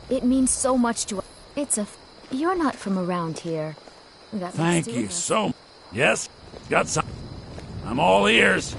It means so much to us. You're not from around here. That Thank you so much. Yes? Got some. I'm all ears.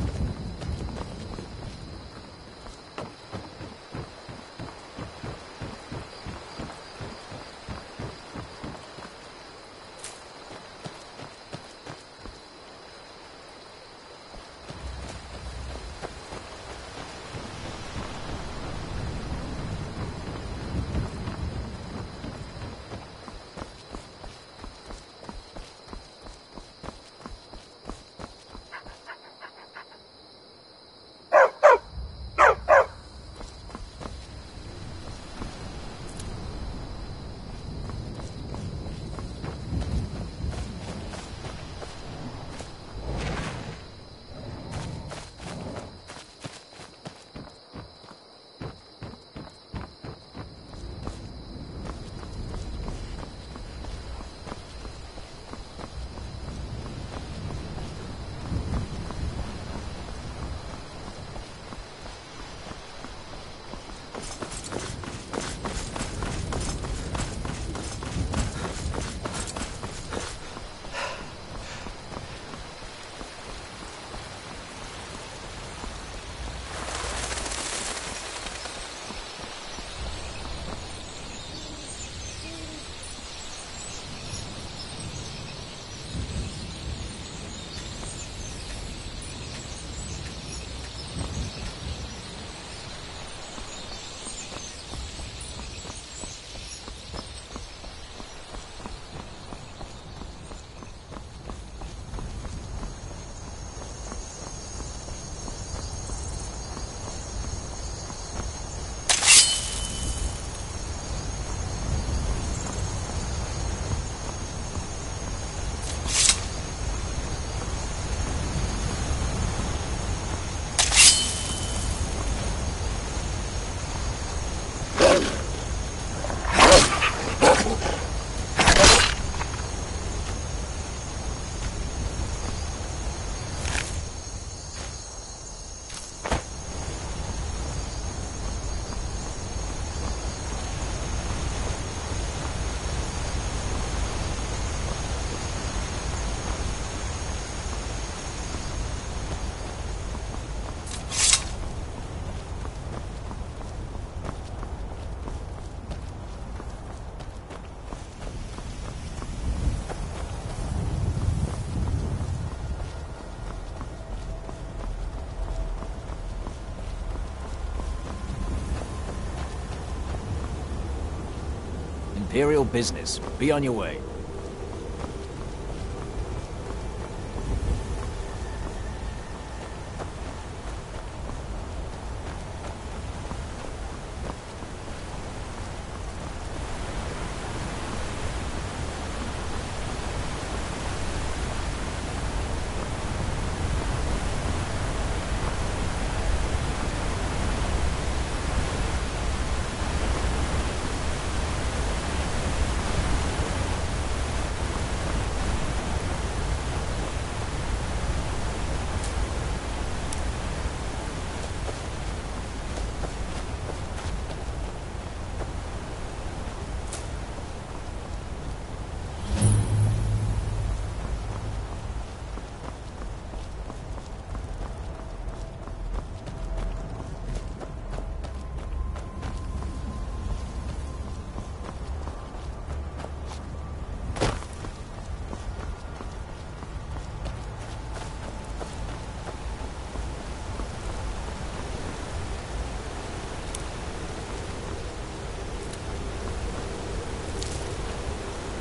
Imperial business. Be on your way.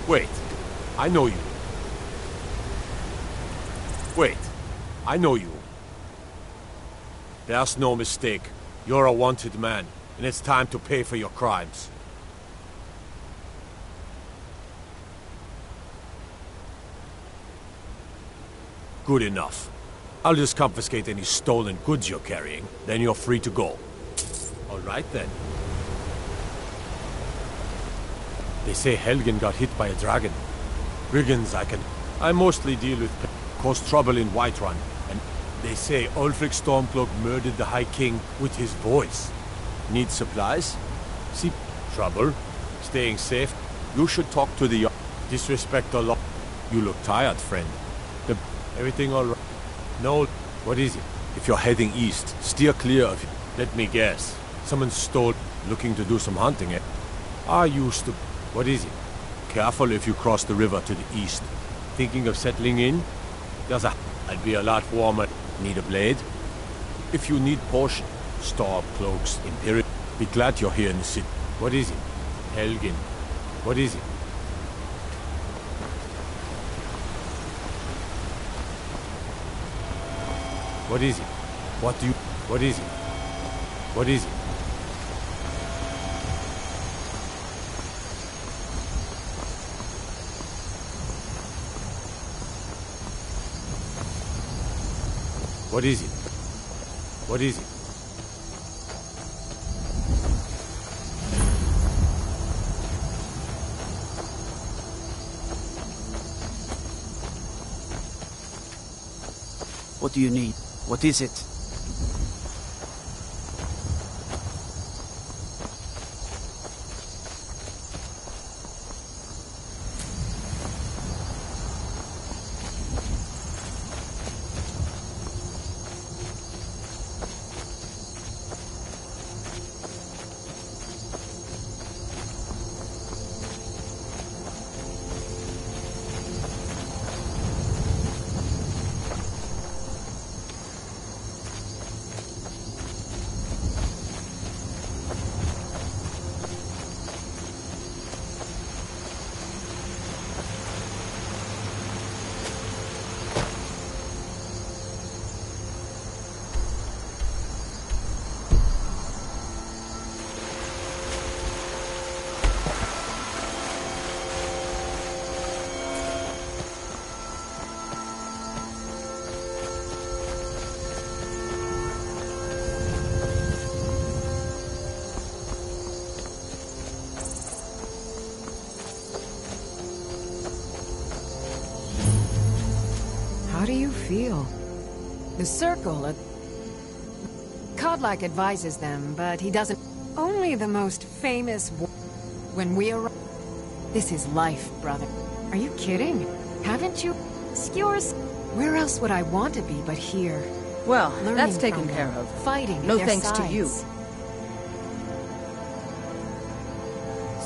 Wait, I know you. Wait, I know you. There's no mistake. You're a wanted man, and it's time to pay for your crimes. Good enough. I'll just confiscate any stolen goods you're carrying, then you're free to go. All right then. They say Helgen got hit by a dragon. Brigands I mostly deal with cause trouble in Whiterun, and they say Ulfric Stormcloak murdered the High King with his voice. Need supplies? See, trouble? staying safe. You should talk to the disrespect a lot. You look tired, friend. Everything all right? No. What is it? If you're heading east, steer clear of it. Let me guess. Someone stole, looking to do some hunting, eh? I used to. What is it? Careful if you cross the river to the east. Thinking of settling in? I'd be a lot warmer. Need a blade? If you need potion, store cloaks, Imperial. Be glad you're here in the city. What is it? Helgen. What is it? What is it? What do you... What is it? What is it? What is it? What is it? What do you need? What is it? How do you feel? The Circle... Kodlak advises them, but he doesn't... Only the most famous... When we arrive... This is life, brother. Are you kidding? Haven't you... Skewers? Where else would I want to be but here? Well, Learning that's taken from care them, of. Fighting No at their thanks to you. sides.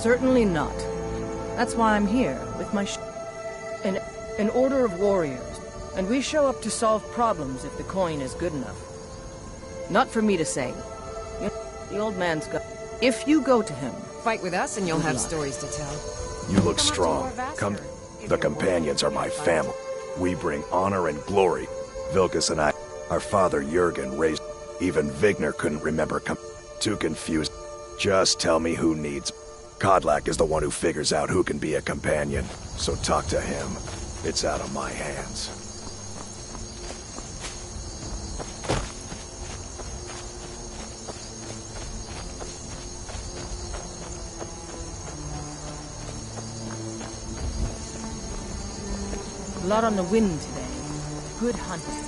Certainly not. That's why I'm here, with my an order of warriors, and we show up to solve problems if the coin is good enough. Not for me to say. You know, the old man's got... If you go to him... Fight with us and you'll have stories to tell. You look strong. Come. The companions are my family. We bring honor and glory. Vilkas and I, our father Jurgen raised... Even Vigner couldn't remember. Too confused. Just tell me who needs... Kodlak is the one who figures out who can be a companion. So talk to him. It's out of my hands. A lot on the wind today. Good hunting.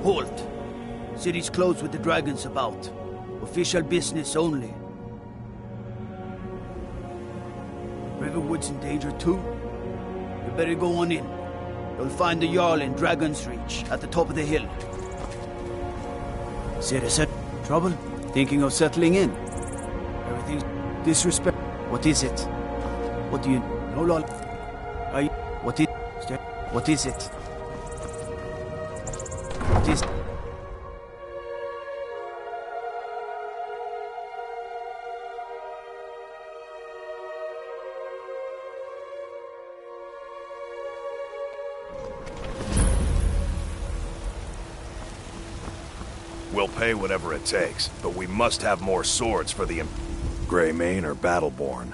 Halt. City's closed with the dragons about. Official business only. Riverwood's in danger too? You better go on in. You'll find the Jarl in Dragon's Reach, at the top of the hill. Citizen, trouble? Thinking of settling in? Everything's disrespect. What is it? What do you... No, lol. What is... What is it? What is... We'll pay whatever it takes, but we must have more swords for the Greymane or Battleborn.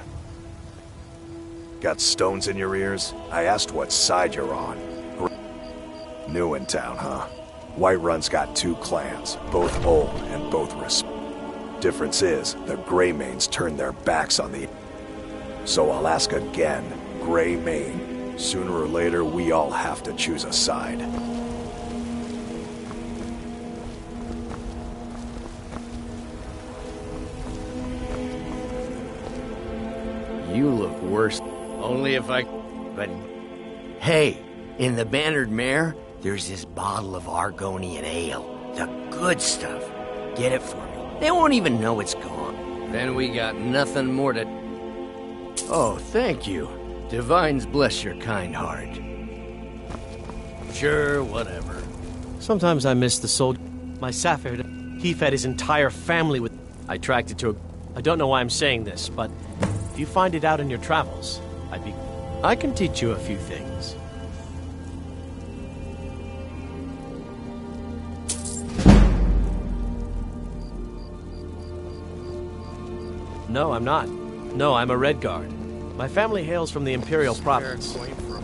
Got stones in your ears? I asked what side you're on. New in town, huh? Whiterun's got 2 clans, both old and both Difference is, the Greymanes turned their backs on the... So I'll ask again, Greymane. Sooner or later, we all have to choose a side. You look worse. Only if I... But... Hey, in the Bannered Mare, there's this bottle of Argonian ale. The good stuff. Get it for me. They won't even know it's gone. Then we got nothing more to... Oh, thank you. Divines bless your kind heart. Sure, whatever. Sometimes I miss the soldier. My Sapphire, he fed his entire family with... I tracked it to a... I don't know why I'm saying this, but... If you find it out in your travels, I can teach you a few things. No, I'm not. No, I'm a Redguard. My family hails from the Imperial Province.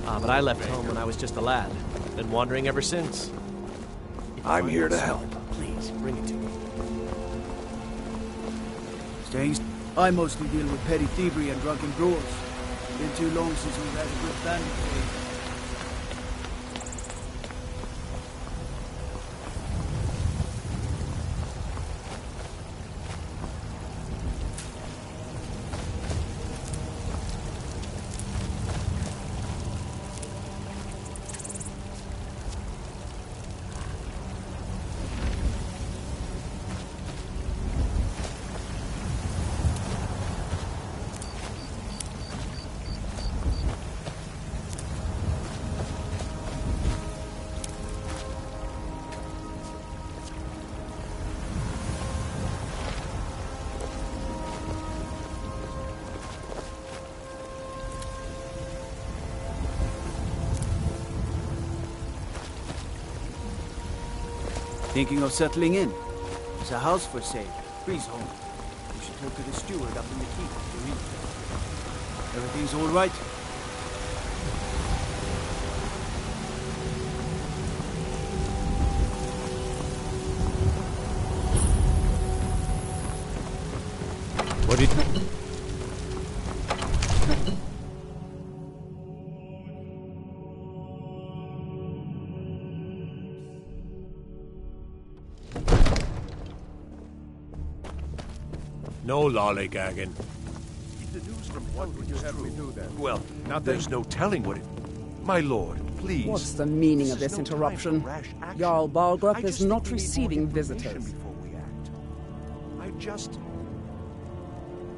But I left home when I was just a lad. Been wandering ever since. I'm here to help. Please, bring it to me. Staying... I mostly deal with petty thievery and drunken brawls. Been too long since we've had a good standing today. Thinking of settling in? There's a house for sale. Freeze home. You should talk to the steward up in the keep if you're interested. Everything's all right? What did... No lollygagging. Keep the news from what would you have me do then? Well, now there's no telling what it... My lord, please. What's the meaning of this interruption? Jarl Balgrup is not receiving visitors.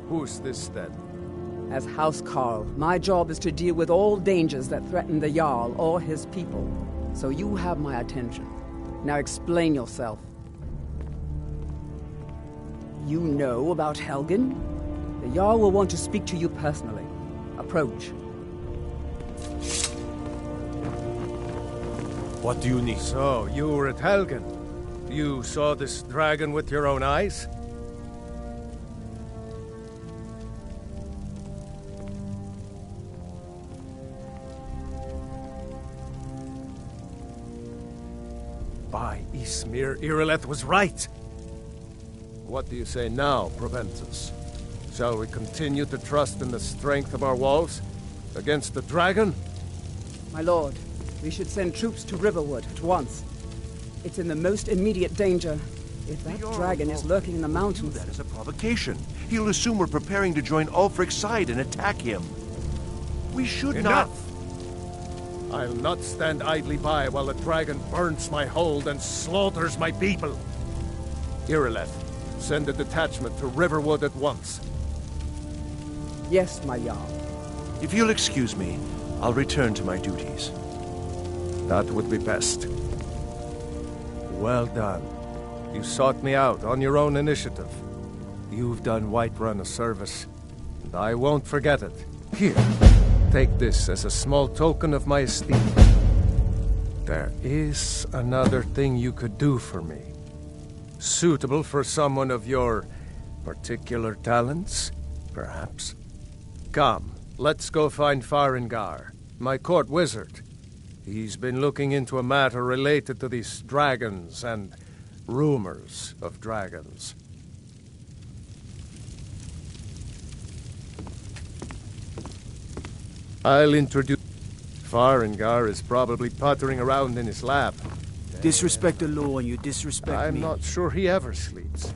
Who's this then? As House Carl, my job is to deal with all dangers that threaten the Jarl or his people. So you have my attention. Now explain yourself. You know about Helgen? The Jarl will want to speak to you personally. Approach. What do you need? So, you were at Helgen. You saw this dragon with your own eyes? By Ysmir, Irileth was right! What do you say now, Proventus? Shall we continue to trust in the strength of our walls? Against the dragon? My lord, we should send troops to Riverwood at once. It's in the most immediate danger. If that dragon is lurking in the mountains... That is a provocation. He'll assume we're preparing to join Ulfric's side and attack him. We should Enough! I'll not stand idly by while the dragon burns my hold and slaughters my people. Irileth, send a detachment to Riverwood at once. Yes, my Jarl. If you'll excuse me, I'll return to my duties. That would be best. Well done. You sought me out on your own initiative. You've done Whiterun a service, and I won't forget it. Here, take this as a small token of my esteem. There is another thing you could do for me. Suitable for someone of your particular talents, perhaps. Come, let's go find Farengar, my court wizard. He's been looking into a matter related to these dragons and rumors of dragons. I'll introduce... Farengar is probably pottering around in his lab. Disrespect the law and you disrespect me. I'm not sure he ever sleeps.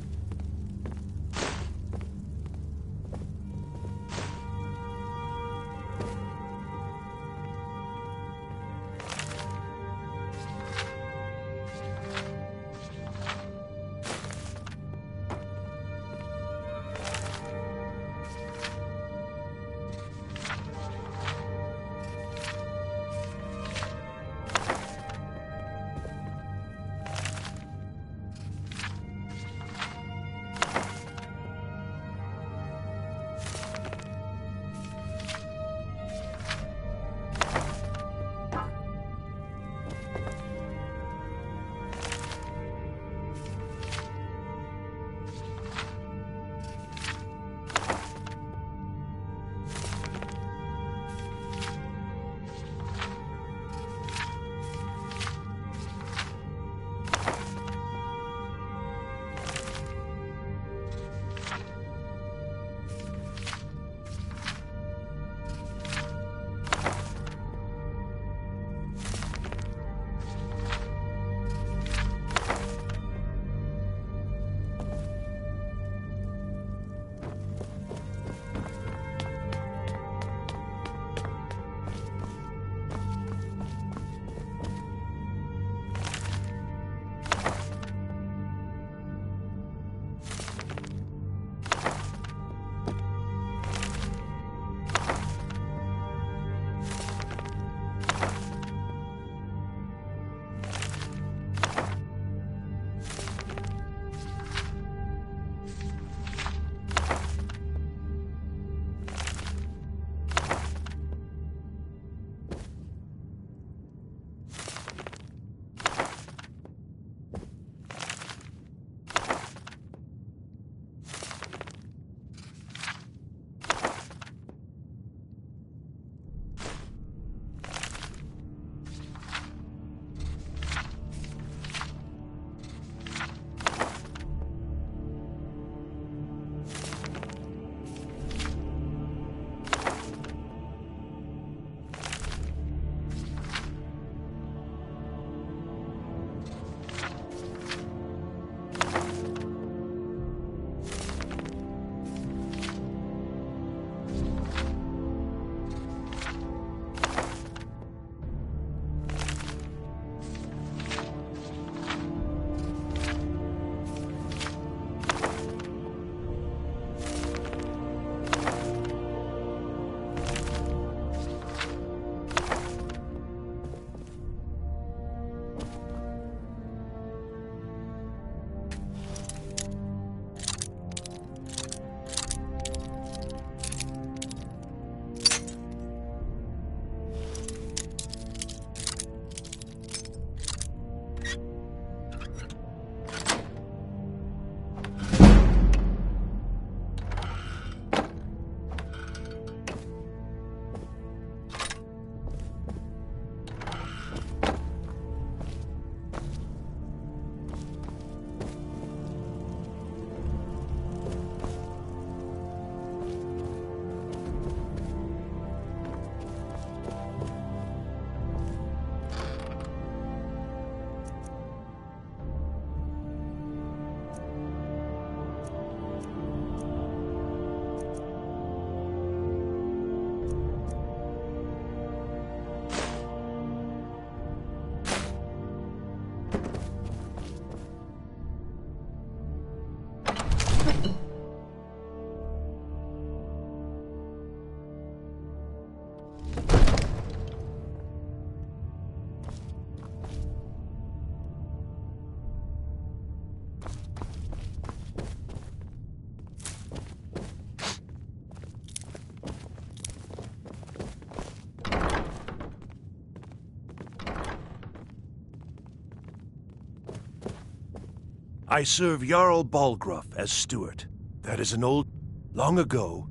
I serve Jarl Balgruff as steward. That is an old... Long ago,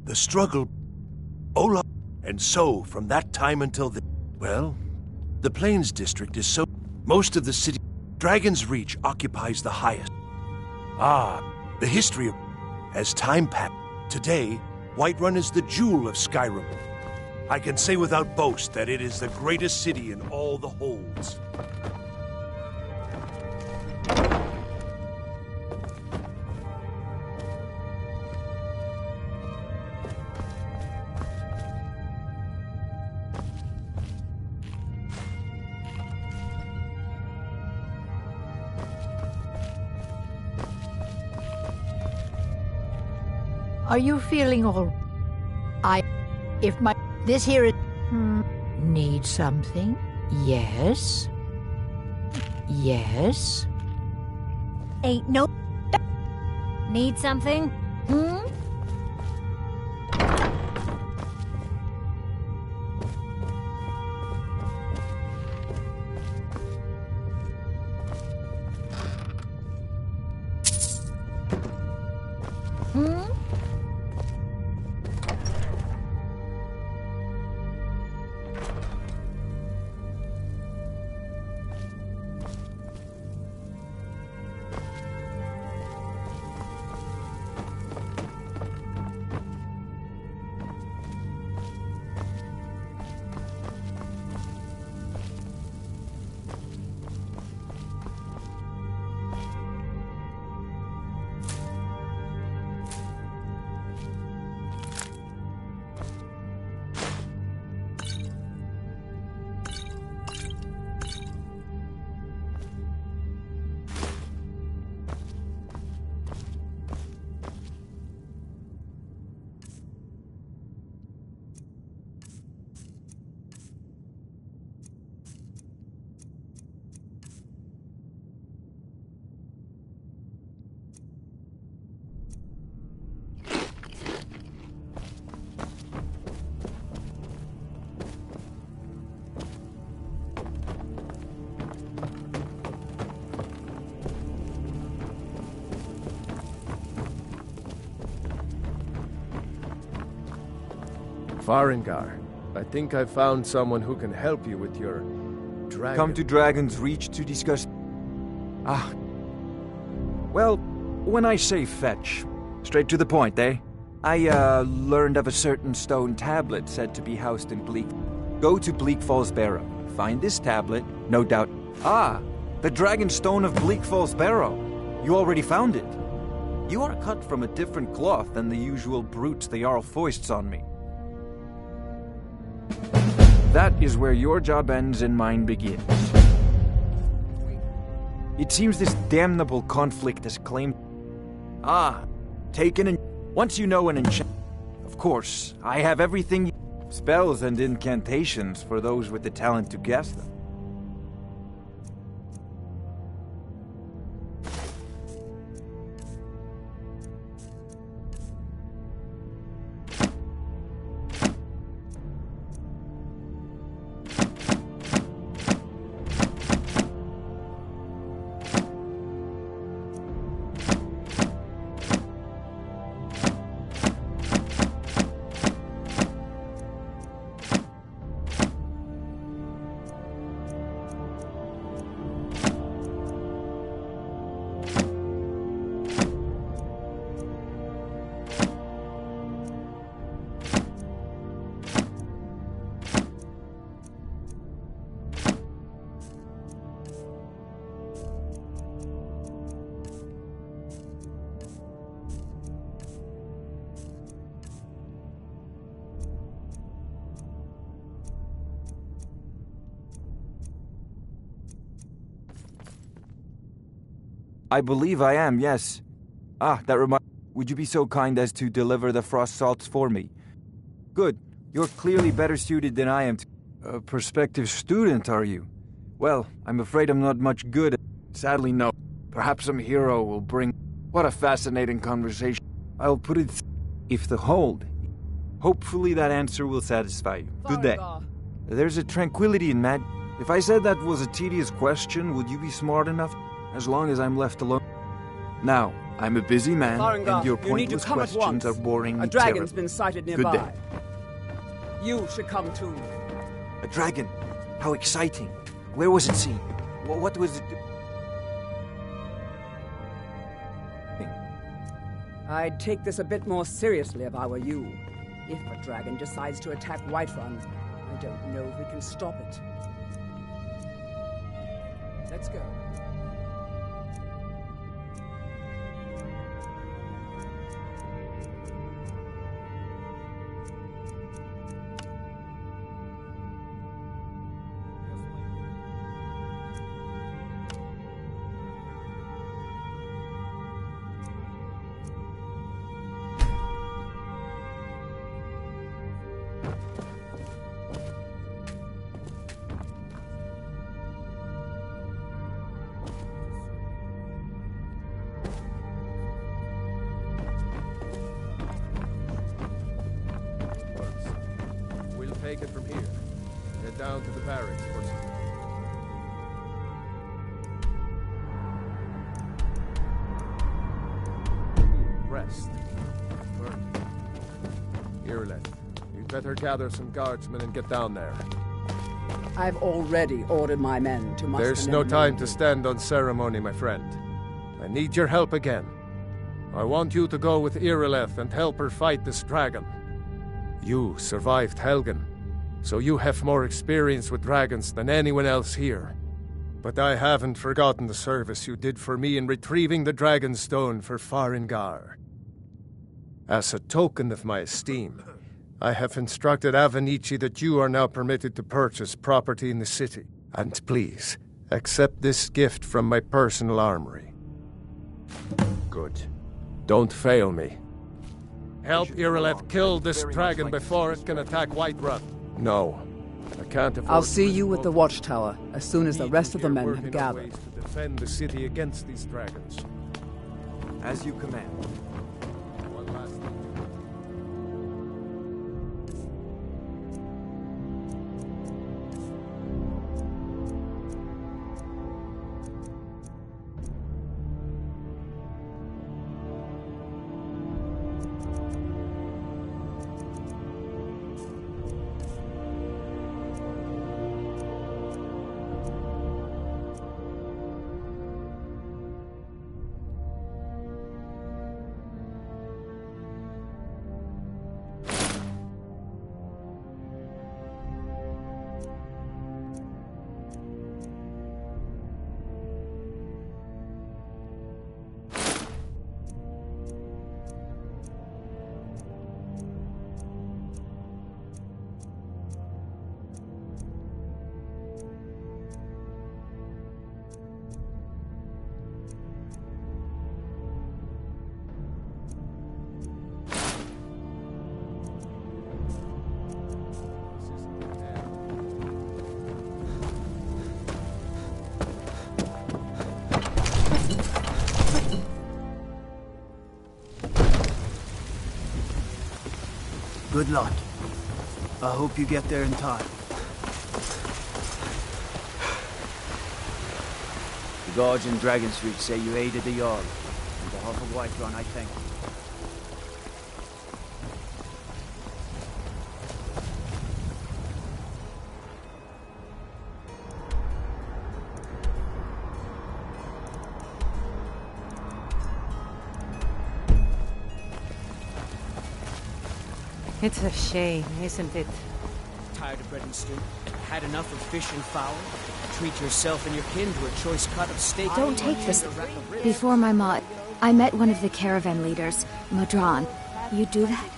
the struggle... Olaf... And so, from that time until the... Well, the Plains District is so... Most of the city... Dragon's Reach occupies the highest. Ah, the history of... As time passed, today, Whiterun is the jewel of Skyrim. I can say without boast that it is the greatest city in all the holds. Are you feeling all... This here is... Need something? Yes? Yes? Ain't no... Need something? Farengar, I think I found someone who can help you with your dragon. Come to Dragon's Reach to discuss... Well, when I say fetch, straight to the point, eh? I, learned of a certain stone tablet said to be housed in Bleak... Go to Bleak Falls Barrow. Find this tablet, no doubt... the Dragon Stone of Bleak Falls Barrow. You already found it. You are cut from a different cloth than the usual brutes the Jarl foists on me. That is where your job ends and mine begins. It seems this damnable conflict has claimed... taken and... Once you know an enchant... Of course, I have everything... Spells and incantations for those with the talent to guess them. I believe I am, yes. That reminds... Would you be so kind as to deliver the frost salts for me? Good. You're clearly better suited than I am to... A prospective student, are you? Well, I'm afraid I'm not much good at... Sadly, no. Perhaps some hero will bring... What a fascinating conversation. I'll put it... If the hold... Hopefully that answer will satisfy you. Good day. There's a tranquility in mad... If I said that was a tedious question, would you be smart enough? As long as I'm left alone. Now, I'm a busy man, and your pointless questions are boring me A dragon's terribly. been sighted Good nearby. day. You should come too. A dragon? How exciting. Where was it seen? What was it... I'd take this a bit more seriously if I were you. If a dragon decides to attack Whiterun, I don't know if we can stop it. Let's go. Take it from here. Head down to the barracks for some... Rest. Burn. Irileth, you'd better gather some guardsmen and get down there. I've already ordered my men to muster... There's no time to stand on ceremony, my friend. I need your help again. I want you to go with Irileth and help her fight this dragon. You survived Helgen, so you have more experience with dragons than anyone else here. But I haven't forgotten the service you did for me in retrieving the dragon stone for Farengar. As a token of my esteem, I have instructed Avenici that you are now permitted to purchase property in the city. And please, accept this gift from my personal armory. Good. Don't fail me. Help Irileth kill this dragon before it can attack Whiterun. No, I can't afford... I'll see you at the watchtower as soon as the rest of the men have gathered. ...to defend the city against these dragons. As you command. One last thing. Good luck. I hope you get there in time. The guards in Dragon Street say you aided the Jarl. On behalf of Whiterun, I thank you. It's a shame, isn't it? Tired of bread and stew? Had enough of fish and fowl? Treat yourself and your kin to a choice cut of steak. Don't take this. Before my mod, I met one of the caravan leaders, Madron. You do that?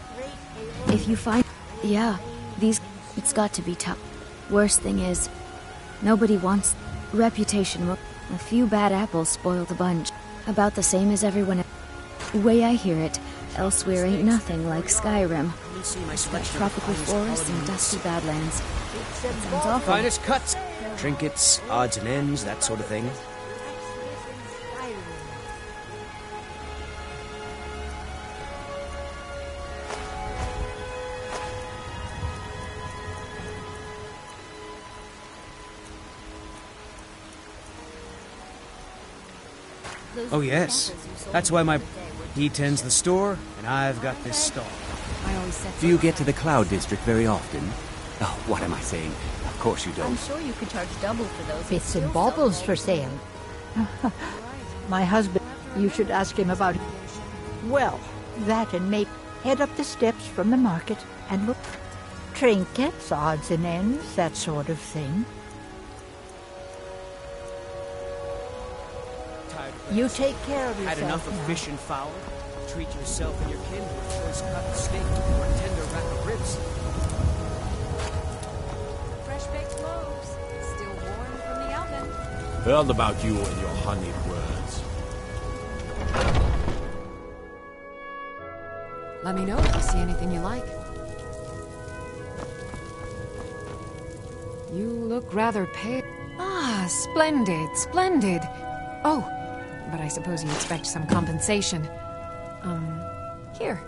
If you find... Yeah, these... It's got to be tough. Worst thing is, nobody wants... Reputation will... A few bad apples spoil the bunch. About the same as everyone else. Way I hear it, elsewhere ain't nothing like Skyrim. Tropical forests and dusty badlands. That sounds awful. Finest cuts, trinkets, odds and ends, that sort of thing. Oh, yes. That's why he tends the store, and I've got this stall. Do you get to the Cloud District very often? Oh, what am I saying? Of course you don't. I'm sure you could charge double for those. Bits and baubles for sale. My husband, you should ask him about it. Well, that and maybe head up the steps from the market and look. Trinkets, odds and ends, that sort of thing. You take care of yourself. Had enough of now. fish and fowl? Treat yourself and your kin to a first-cut steak or a tender rack of ribs. Fresh baked loaves, still warm from the oven. Heard about you and your honeyed words. Let me know if you see anything you like. You look rather pale. Ah, splendid, splendid. Oh, but I suppose you expect some compensation. Here.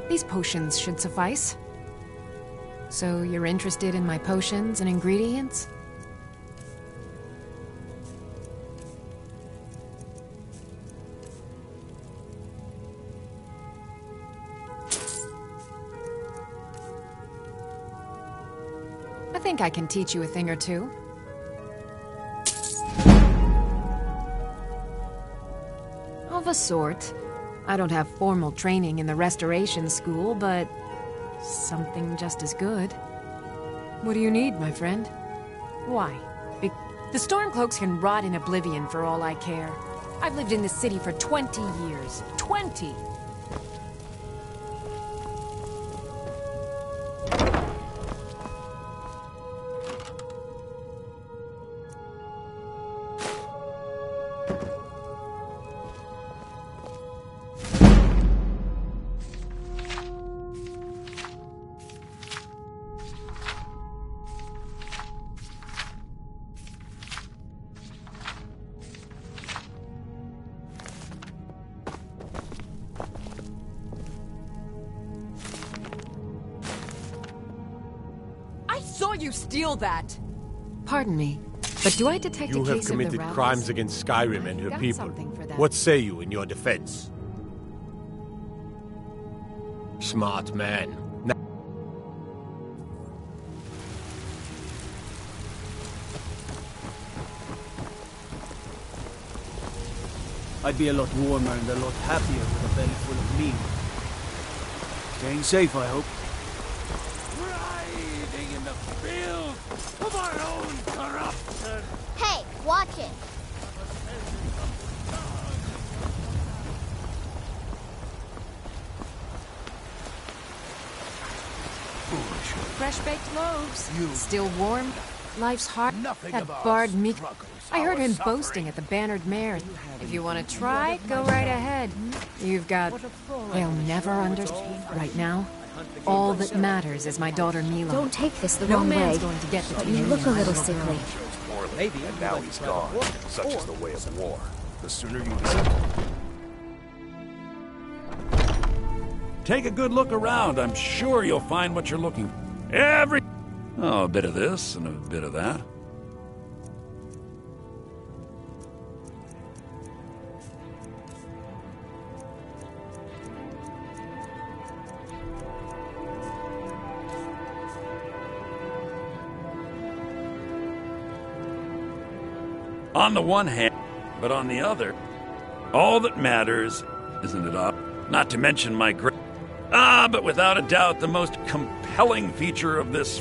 These potions should suffice. So you're interested in my potions and ingredients? I think I can teach you a thing or two. Of a sort. I don't have formal training in the restoration school, but something just as good. What do you need, my friend? Why? The Stormcloaks can rot in oblivion for all I care. I've lived in this city for 20 years. 20! Saw you steal that! Pardon me, but do I detect a You case have of the committed rabbles? crimes against Skyrim and her Got people. something for that. What say you in your defense? Smart man. I'd be a lot warmer and a lot happier with a belly full of meat. Staying safe, I hope. Riding in the field of our own corruption. Hey, watch it. Fresh-baked loaves. Still warm. Life's hard. Nothing That of our bard Mick. struggles, I heard our him suffering. boasting at the Bannered Mare. If you want to try, go right ahead. You've got... They'll never understand. Right now, all that matters is my daughter Mila. Don't take this the No wrong way. man's going to get between You me look and a my little little sickly. girl. Poorly, and now he's gone. Such is the way of war. The sooner you listen. Take a good look around. I'm sure you'll find what you're looking for. Oh, a bit of this and a bit of that. On the one hand, but on the other, all that matters, isn't it up? Not to mention my great... but without a doubt, the most compelling feature of this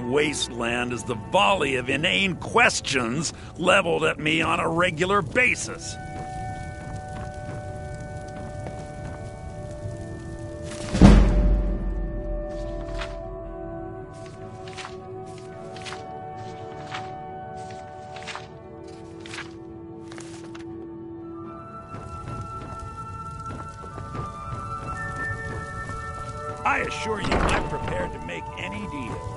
wasteland is the volley of inane questions leveled at me on a regular basis. I assure you, I'm prepared to make any deal.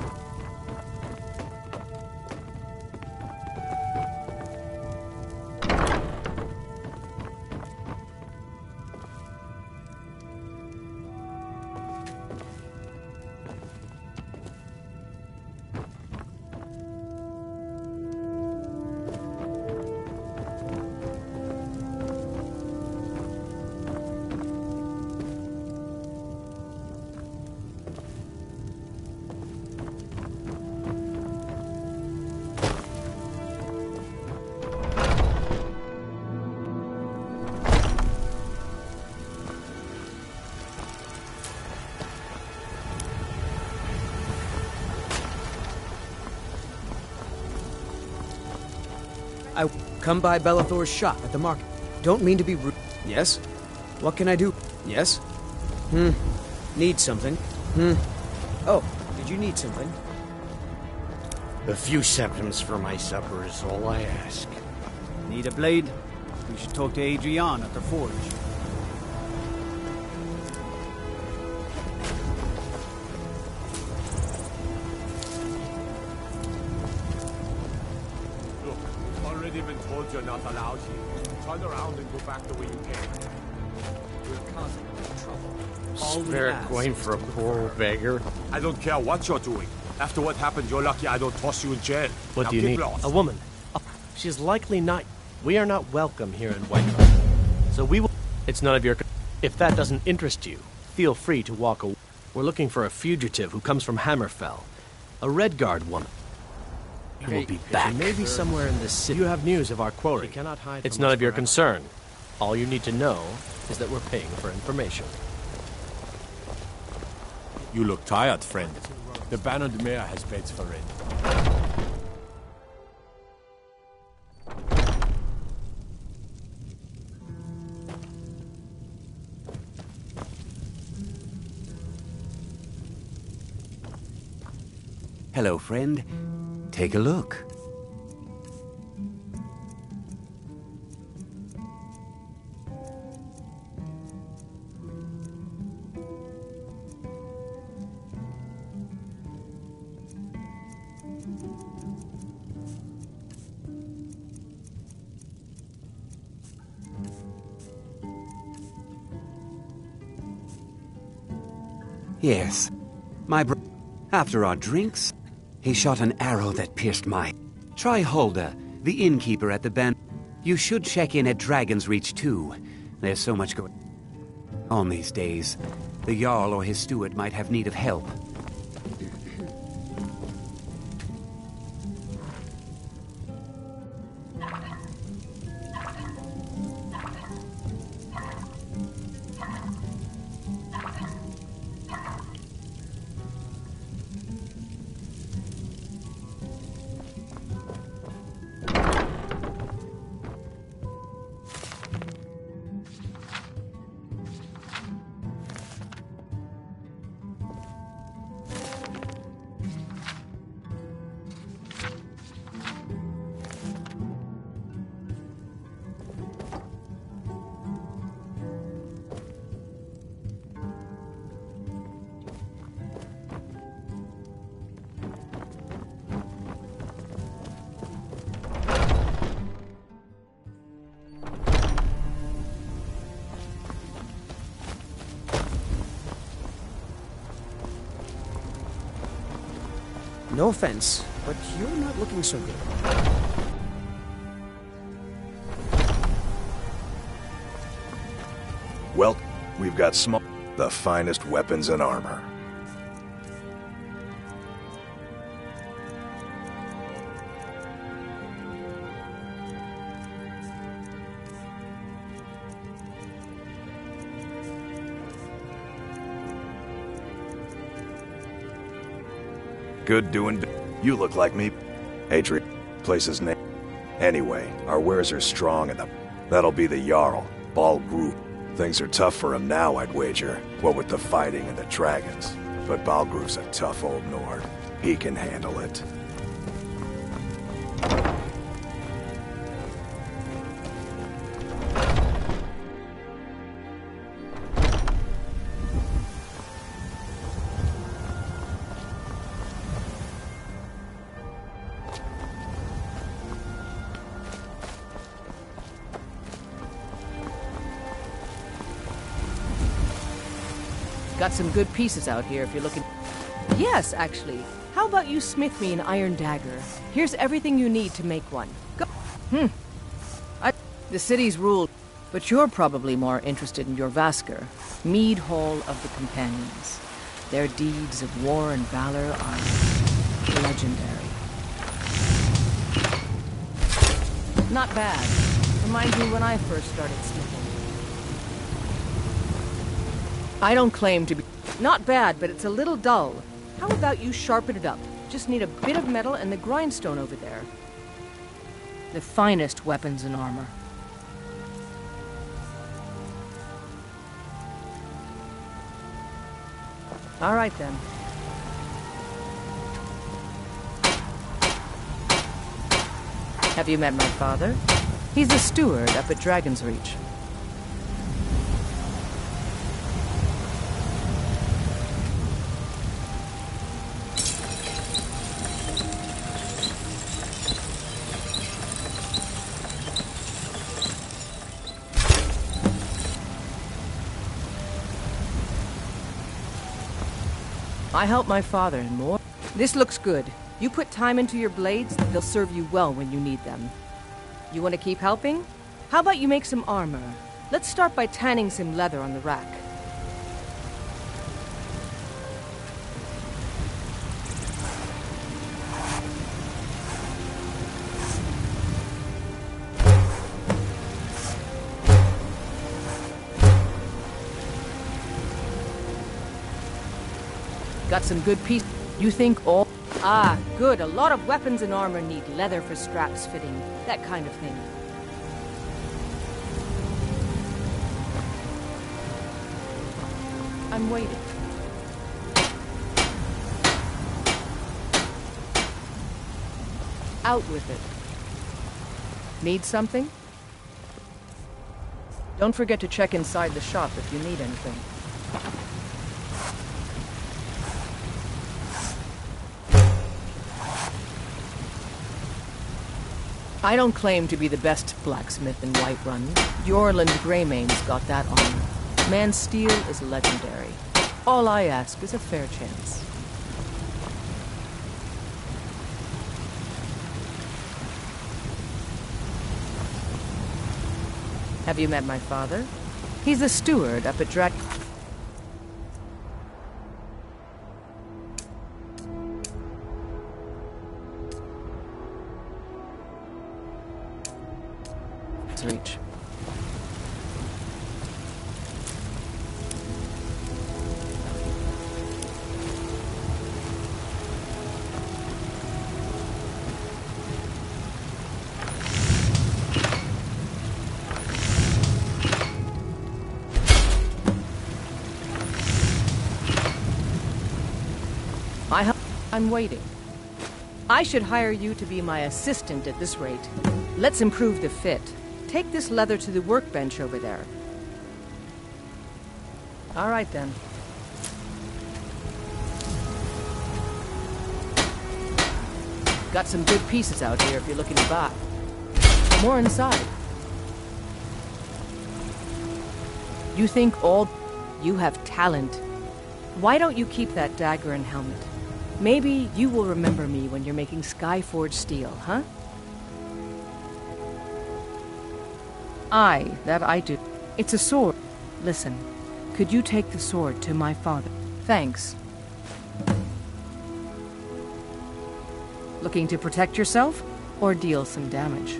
I come by Bellathor's shop at the market. Don't mean to be rude. Yes? What can I do? Yes? Need something? Oh, did you need something? A few septims for my supper is all I ask. Need a blade? We should talk to Adrian at the forge. Look, we've already been told you're not allowed here. Turn around and go back the way you came. We're causing trouble. Spare coin for a poor old beggar? I don't care what you're doing. After what happened, you're lucky I don't toss you in jail. What Now do you get need? lost. A woman. Oh, she's likely not. We are not welcome here in Whitehall. So we will. It's none of your. If that doesn't interest you, feel free to walk away. We're looking for a fugitive who comes from Hammerfell. A Redguard woman. Who will be back. Maybe somewhere in this city. You have news of our quarry. Cannot hide it's none of your concern. All you need to know is that we're paying for information. You look tired, friend. The Bannered Mare has beds for rent. Hello, friend. Take a look. Yes, my bro. After our drinks, he shot an arrow that pierced my. Try Hulda, the innkeeper at the band. You should check in at Dragon's Reach too. There's so much going on these days. The Jarl or his steward might have need of help. No offense, but you're not looking so good. Well, we've got the finest weapons and armor. Good doing. You look like me. Adrian, place's name. Anyway, our wares are strong and that'll be the Jarl, Ball Group. Things are tough for him now, I'd wager, what with the fighting and the dragons. But Balgruf's a tough old Nord. He can handle it. Got some good pieces out here if you're looking. Yes, actually. How about you smith me an iron dagger? Here's everything you need to make one. Go. The city's ruled, but you're probably more interested in your Vasker, Mead Hall of the Companions. Their deeds of war and valor are legendary. Not bad. Reminds me when I first started smithing. I don't claim to be... Not bad, but it's a little dull. How about you sharpen it up? Just need a bit of metal and the grindstone over there. The finest weapons and armor. All right, then. Have you met my father? He's the steward up at Dragon's Reach. I help my father and more. This looks good. You put time into your blades, they'll serve you well when you need them. You want to keep helping? How about you make some armor? Let's start by tanning some leather on the rack. Got some good pieces. You think all... Ah, good. A lot of weapons and armor need leather for straps fitting. That kind of thing. I'm waiting. Out with it. Need something? Don't forget to check inside the shop if you need anything. I don't claim to be the best blacksmith in Whiterun. Yorland Greymane's got that honor. Man's steel is legendary. All I ask is a fair chance. Have you met my father? He's the steward up at Let's reach. I'm waiting. I should hire you to be my assistant at this rate. Let's improve the fit. Take this leather to the workbench over there. All right, then. Got some good pieces out here if you're looking to buy. More inside. You think all... You have talent. Why don't you keep that dagger and helmet? Maybe you will remember me when you're making Skyforged steel, huh? That I do. It's a sword. Listen, could you take the sword to my father? Thanks. Looking to protect yourself or deal some damage?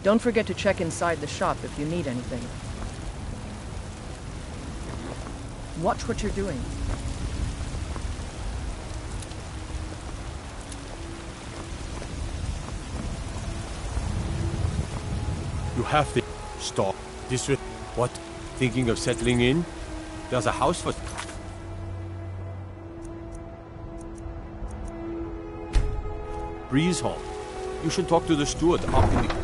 Don't forget to check inside the shop if you need anything. Watch what you're doing. You have to stop. What? Thinking of settling in? There's a house for... Breeze Hall. You should talk to the steward after the...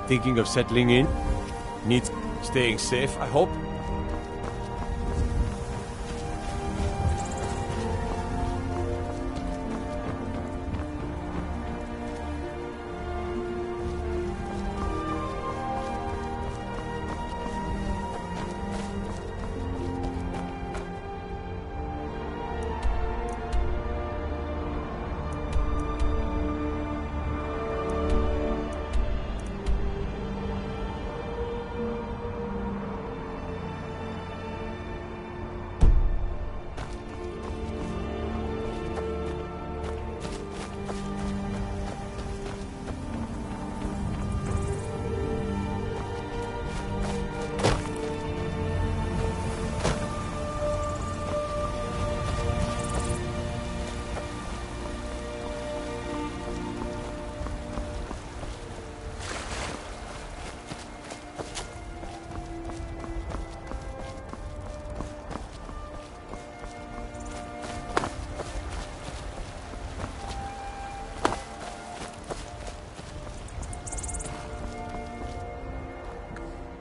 Thinking of settling in? Needs staying safe, I hope?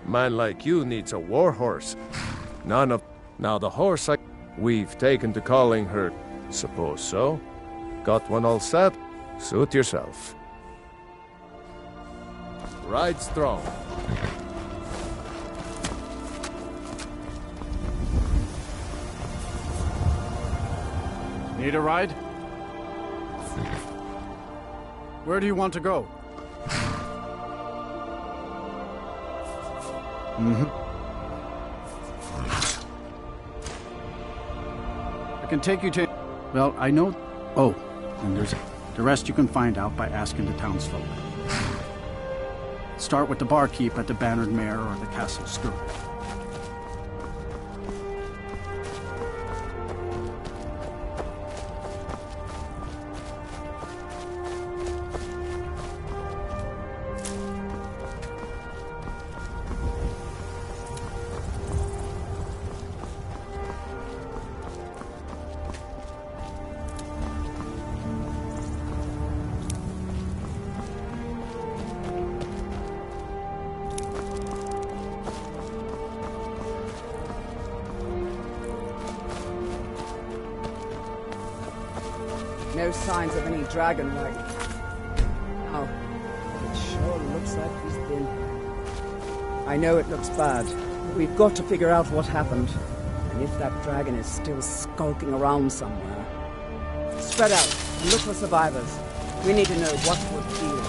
Man like you needs a war horse. None of... Now the horse we've taken to calling her. Suppose so. Got one all set? Suit yourself. Ride strong. Need a ride? Where do you want to go? I can take you to... Well, I know... Oh, and there's... The rest you can find out by asking the townsfolk. Start with the barkeep at the Bannered Mare or the Castle Steward. No signs of any dragon wagon. Oh, it sure looks like he's been. I know it looks bad, but we've got to figure out what happened. And if that dragon is still skulking around somewhere. Spread out and look for survivors. We need to know what would heal.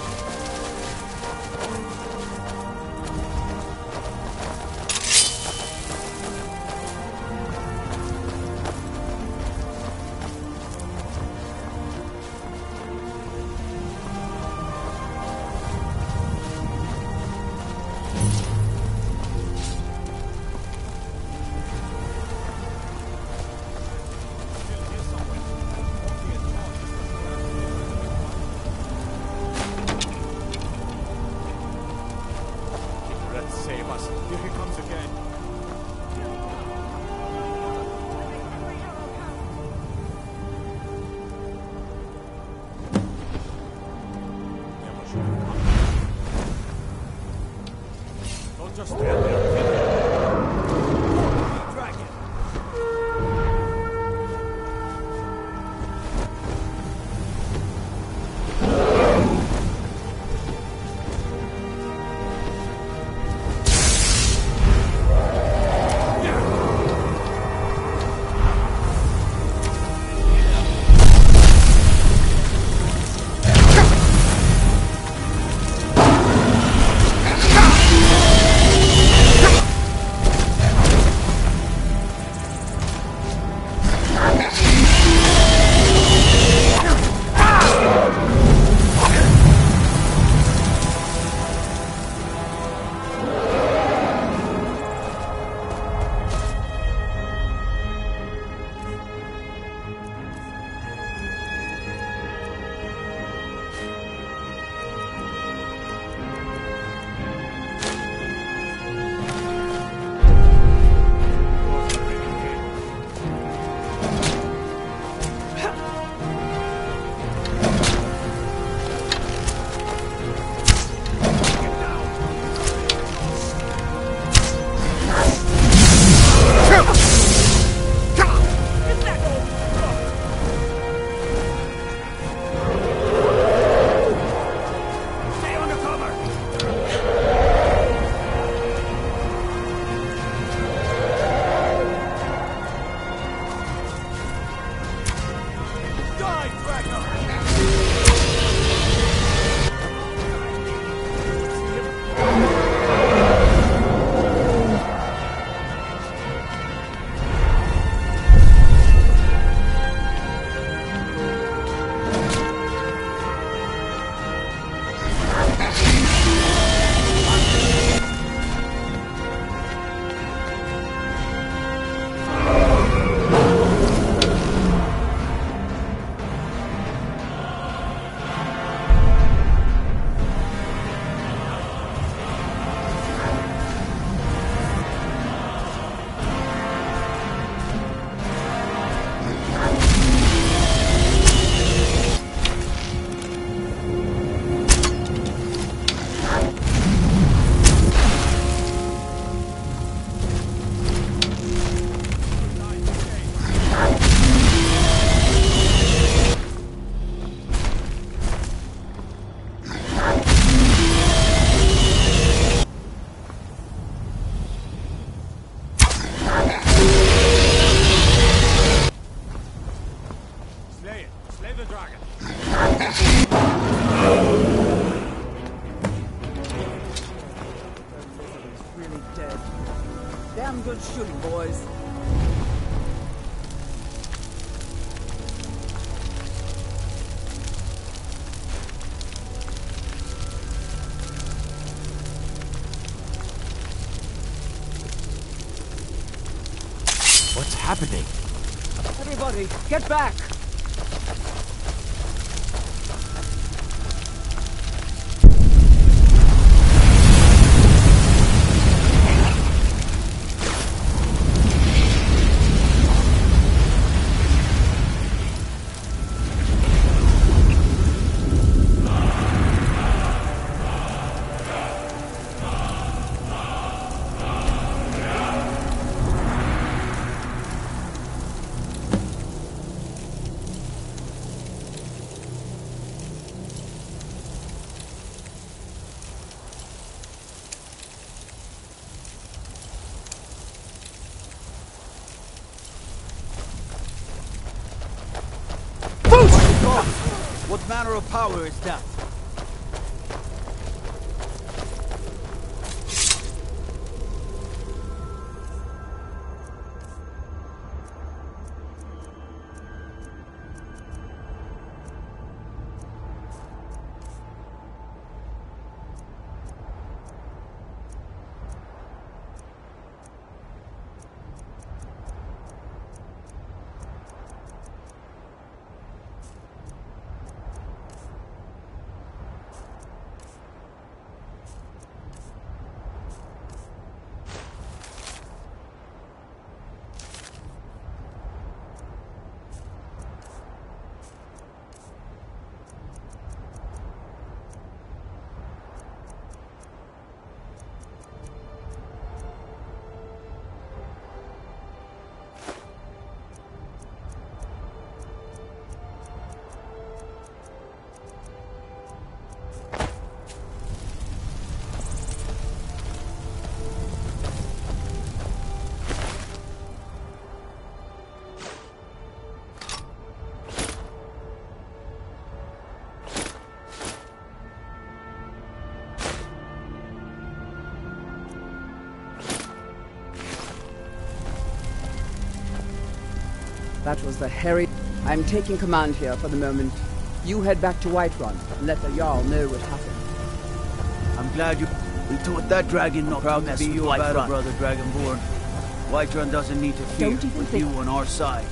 Damn good shooting, boys. What's happening? Everybody, get back! What manner of power is that? That was the Harry. I'm taking command here for the moment. You head back to Whiterun and let the Jarl know what happened. I'm glad you... We taught that dragon not to mess with your battle brother, Dragonborn. Whiterun doesn't need to fear with you on our side.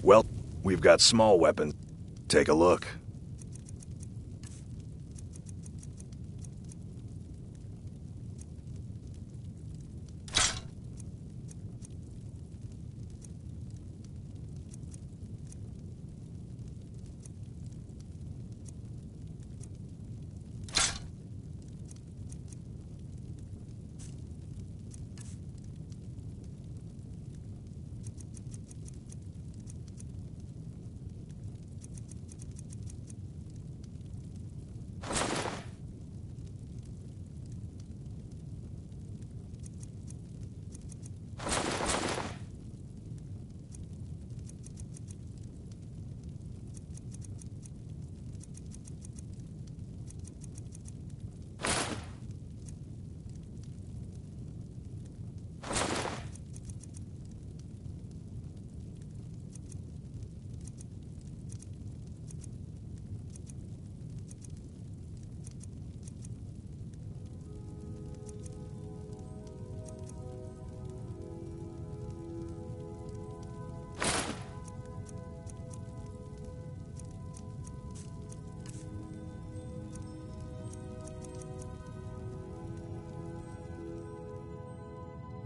Well, we've got small weapons. Take a look.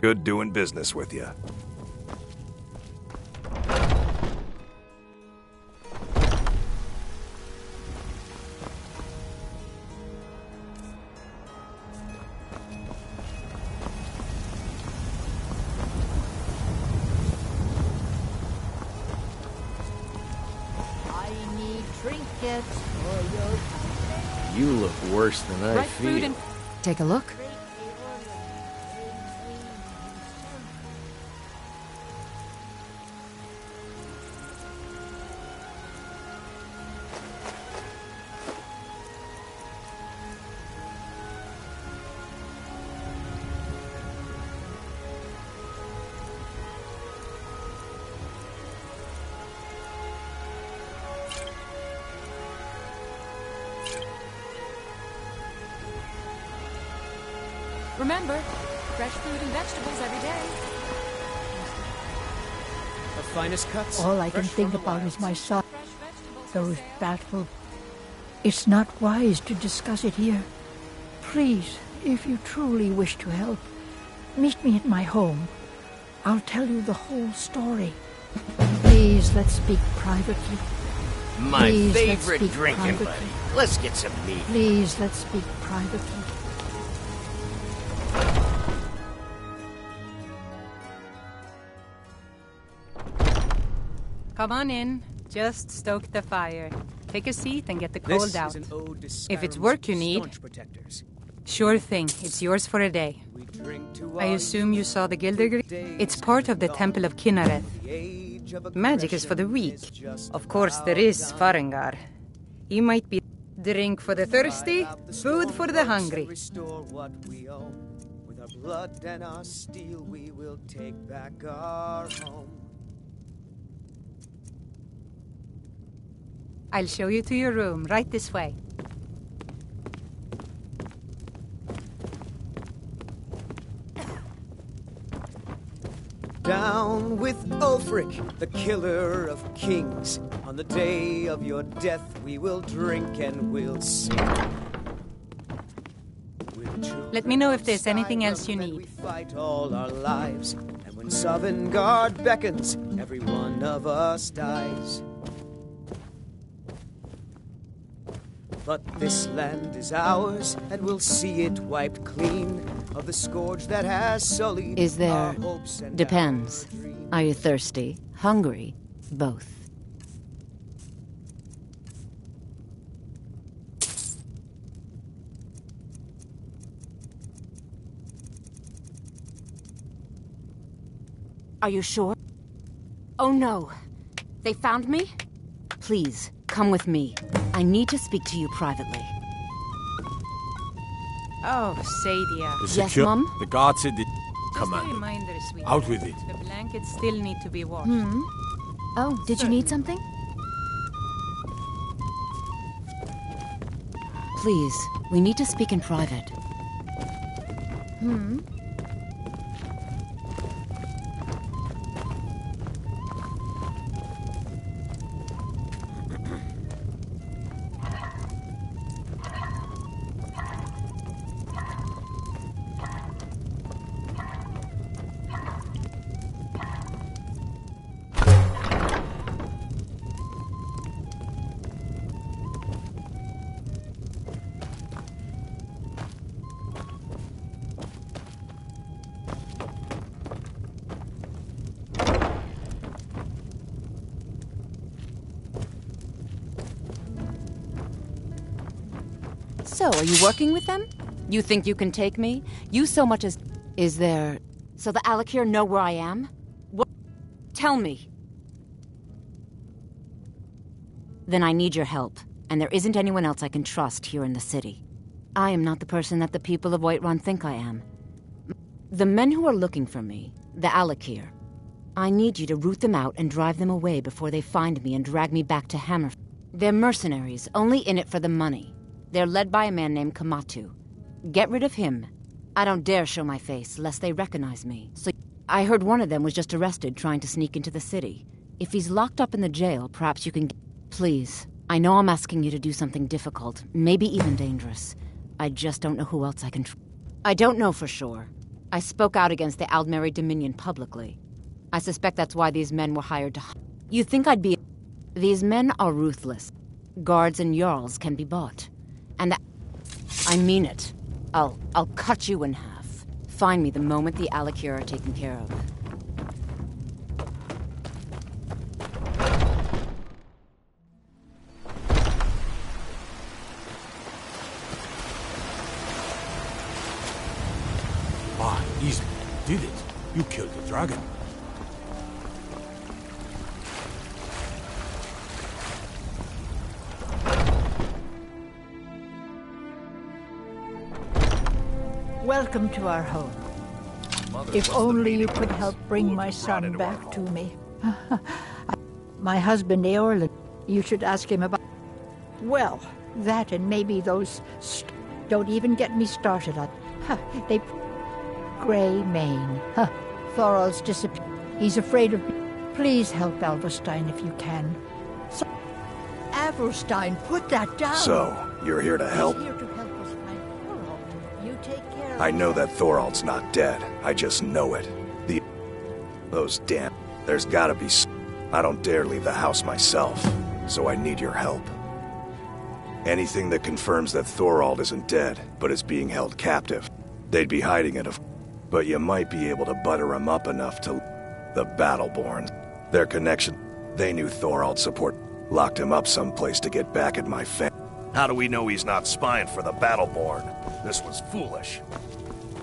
Good doing business with you. I need trinkets for your... You look worse than I Right feel. food and... Take a look. Remember, fresh food and vegetables every day. The finest cuts. All I can think about is my son. Those battles. It's not wise to discuss it here. Please, if you truly wish to help, meet me at my home. I'll tell you the whole story. Please, let's speak privately. My Please, let's favorite speak drinking privately. buddy. Let's get some meat. Please, let's speak privately. Come on in. Just stoke the fire. Take a seat and get the cold This out. is an ode to If it's Skyrim's work you need, staunch protectors. sure thing. It's yours for a day. We drink to I our assume you saw the Gildergree? It's part of the Temple of Kinnareth. Magic is for the weak. Of course, there is Farengar. He might be drink for the thirsty, food for the hungry. Restore what we own. With our blood and our steel, we will take back our home. I'll show you to your room, right this way. Down with Ulfric, the killer of kings. On the day of your death, we will drink and we'll sing. Let me know if there's anything else you need. We fight all our lives, and when Sovngarde beckons, every one of us dies. But this land is ours, and we'll see it wiped clean of the scourge that has sullied Is there... our hopes and Depends. Are you thirsty? Hungry? Both. Are you sure? Oh no. They found me? Please, come with me. I need to speak to you privately. Oh, Sadia. The Yes, Mum? The guard said the Just a command. reminder, sweetie. Out with it. The blankets still need to be washed. Oh, did you need something? Please, we need to speak in private. So, are you working with them? You think you can take me? You so much as... Is there... So the Alakir know where I am? What? Tell me. Then I need your help, and there isn't anyone else I can trust here in the city. I am not the person that the people of Whiterun think I am. The men who are looking for me, the Alakir, I need you to root them out and drive them away before they find me and drag me back to Hammerfell. They're mercenaries, only in it for the money. They're led by a man named Kamatu. Get rid of him. I don't dare show my face, lest they recognize me. So I heard one of them was just arrested trying to sneak into the city. If he's locked up in the jail, perhaps you can Please, I know I'm asking you to do something difficult, maybe even dangerous. I just don't know who else I can I don't know for sure. I spoke out against the Aldmeri Dominion publicly. I suspect that's why these men were hired to... You think I'd be... These men are ruthless. Guards and Jarls can be bought. And I mean it. I'll cut you in half. Find me the moment the Alakir are taken care of. Ah, easy. Did it. You killed the dragon. Welcome to our home. If only you could help bring my son back to me. My husband, Eorlund, you should ask him about... Well, that and maybe those... Don't even get me started on... They... Grey mane. Thorald's disappeared. He's afraid of... Please help Alverstein if you can. So... Averstein, put that down! So, you're here to help? He's here to help us find Thorald. You take care of... I know that Thorald's not dead. I just know it. Those damn... There's gotta be... I don't dare leave the house myself, so I need your help. Anything that confirms that Thorald isn't dead, but is being held captive. They'd be hiding it, but you might be able to butter him up enough to... The Battleborn. Their connection... They knew Thorald's support. Locked him up someplace to get back at my family. How do we know he's not spying for the Battleborn? This was foolish.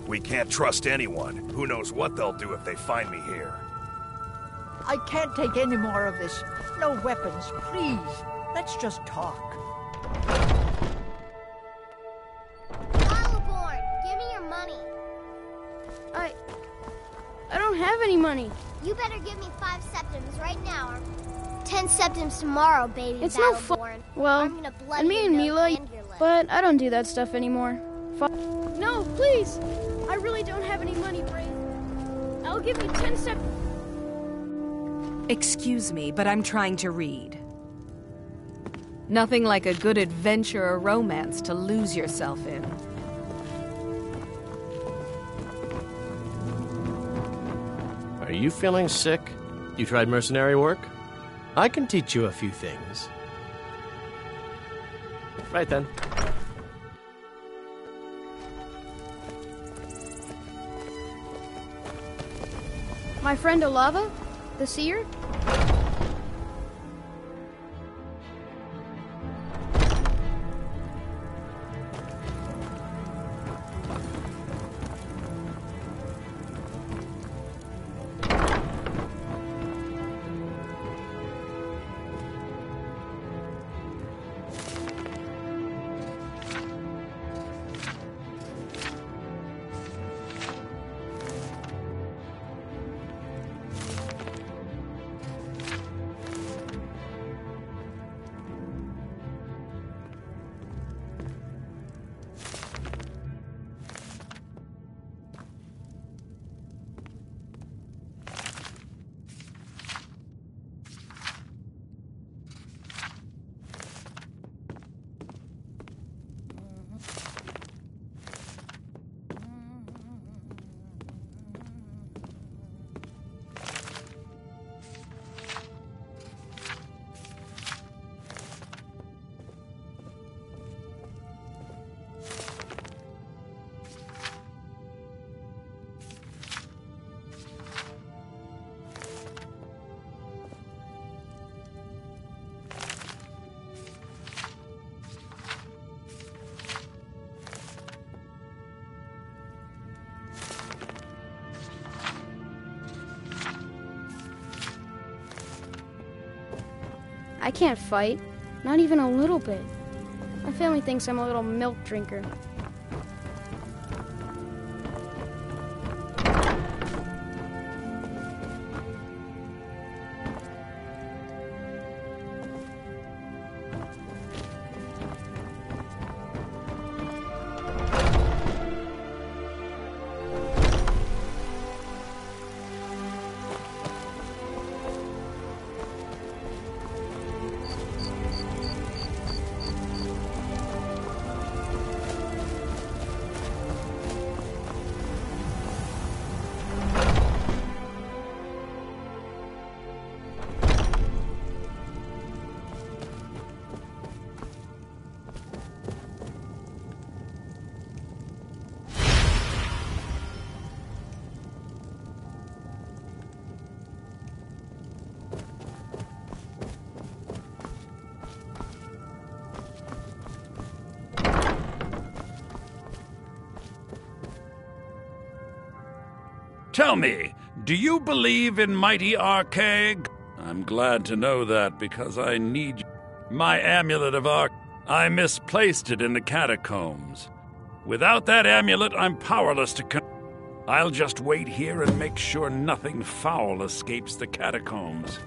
We can't trust anyone. Who knows what they'll do if they find me here. I can't take any more of this. No weapons, please. Let's just talk. Battleborn, give me your money. I don't have any money. You better give me 5 septims right now, or 10 septims tomorrow, baby. It's no fun. Well, and me and Mila, but I don't do that stuff anymore. No, please. I really don't have any money, Brave. I'll give you 10 septims. Excuse me, but I'm trying to read. Nothing like a good adventure or romance to lose yourself in. Are you feeling sick? You tried mercenary work? I can teach you a few things. Right then. My friend Olava, the seer? I can't fight. Not even a little bit. My family thinks I'm a little milk drinker. Tell me, do you believe in mighty Archeg? I'm glad to know that, because I need my amulet of Arch. I misplaced it in the catacombs. Without that amulet, I'm powerless to I'll just wait here and make sure nothing foul escapes the catacombs.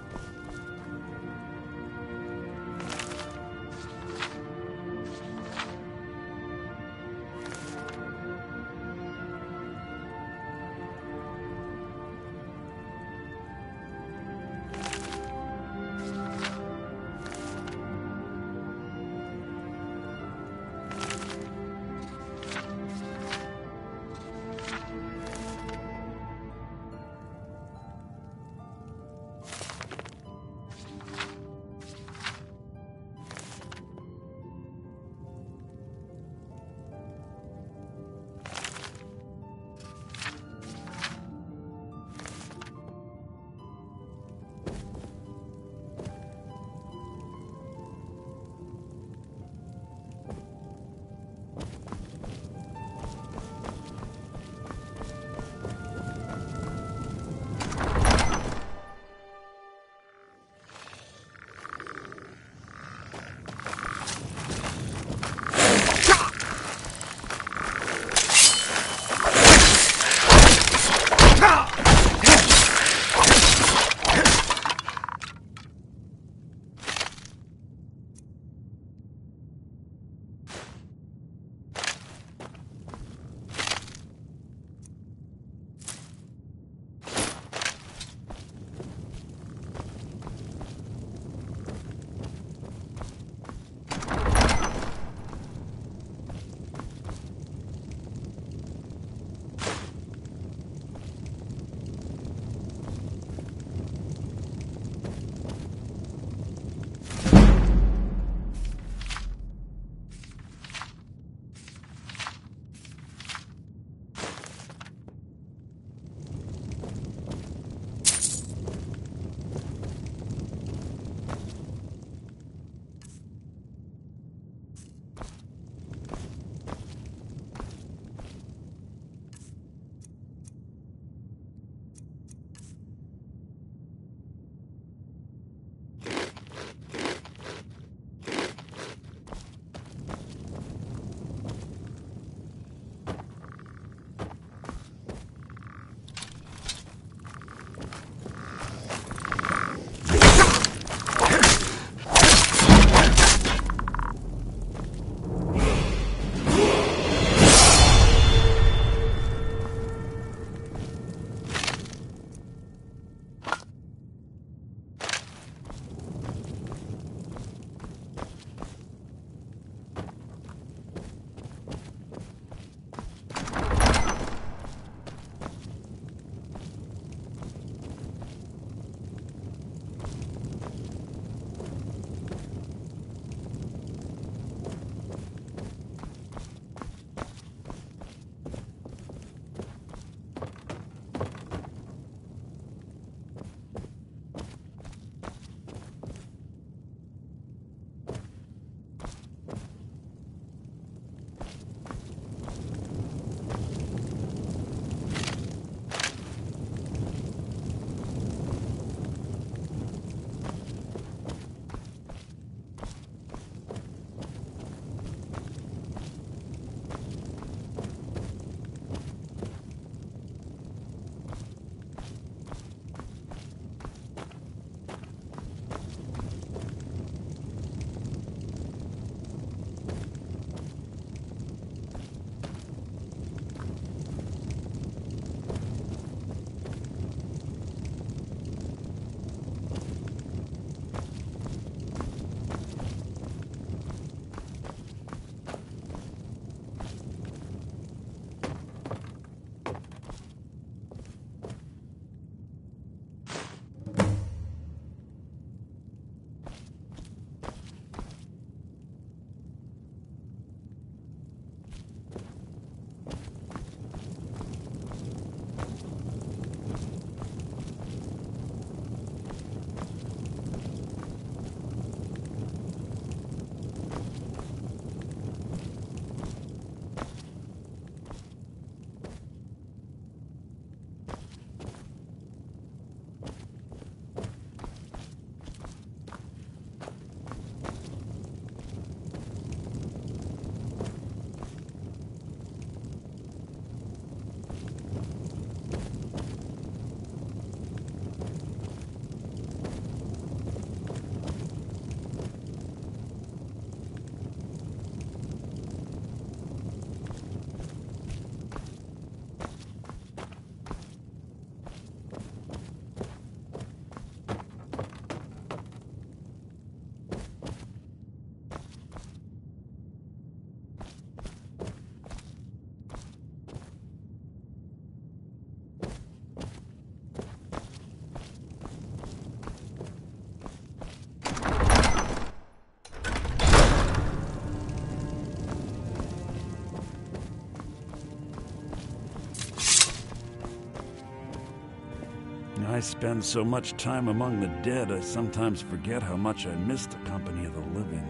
spend so much time among the dead, I sometimes forget how much I miss the company of the living.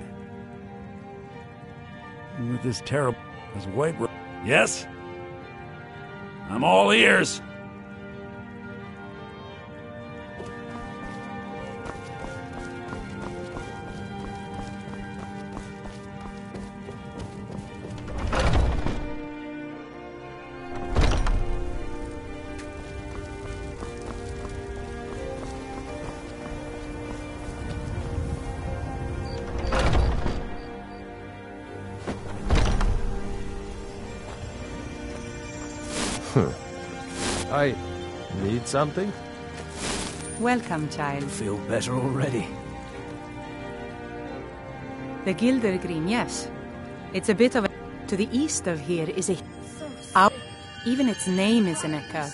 And with this terrible... this white... Yes? I'm all ears! I need something? Welcome, child. Feel better already. The Gildergreen, yes. It's a bit of a... To the east of here is a... Out. Even its name is an echo.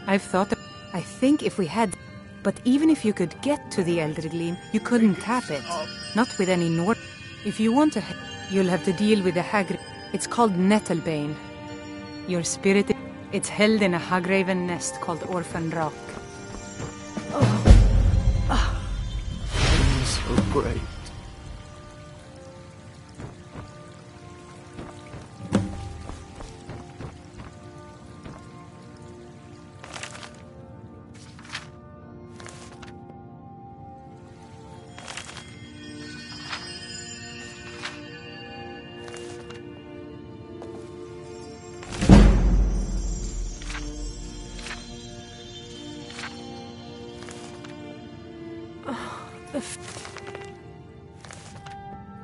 I've thought of... I think if we had... But even if you could get to the Eldergleam, you couldn't tap it. Not with any Nord... If you want to... You'll have to deal with the Hagrid. It's called Nettlebane. Your spirit... It's held in a Hagraven nest called Orphan Rock. So great.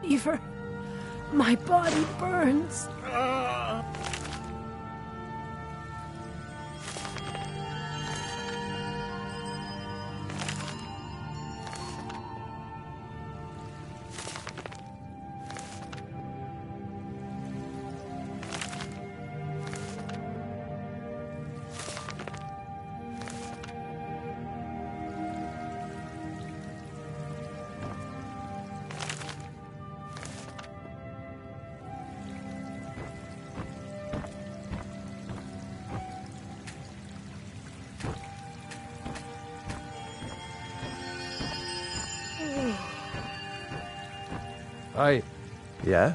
Fever. My body burns. Yeah?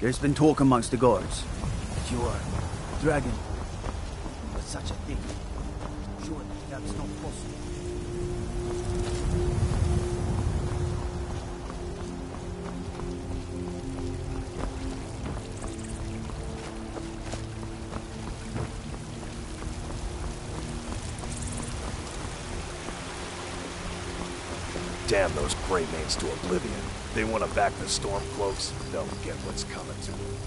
There's been talk amongst the guards that you are a dragon. But such a thing. Surely that's not possible. Damn those Greymanes to oblivion. They want to back the Stormcloaks, they'll get what's coming to them.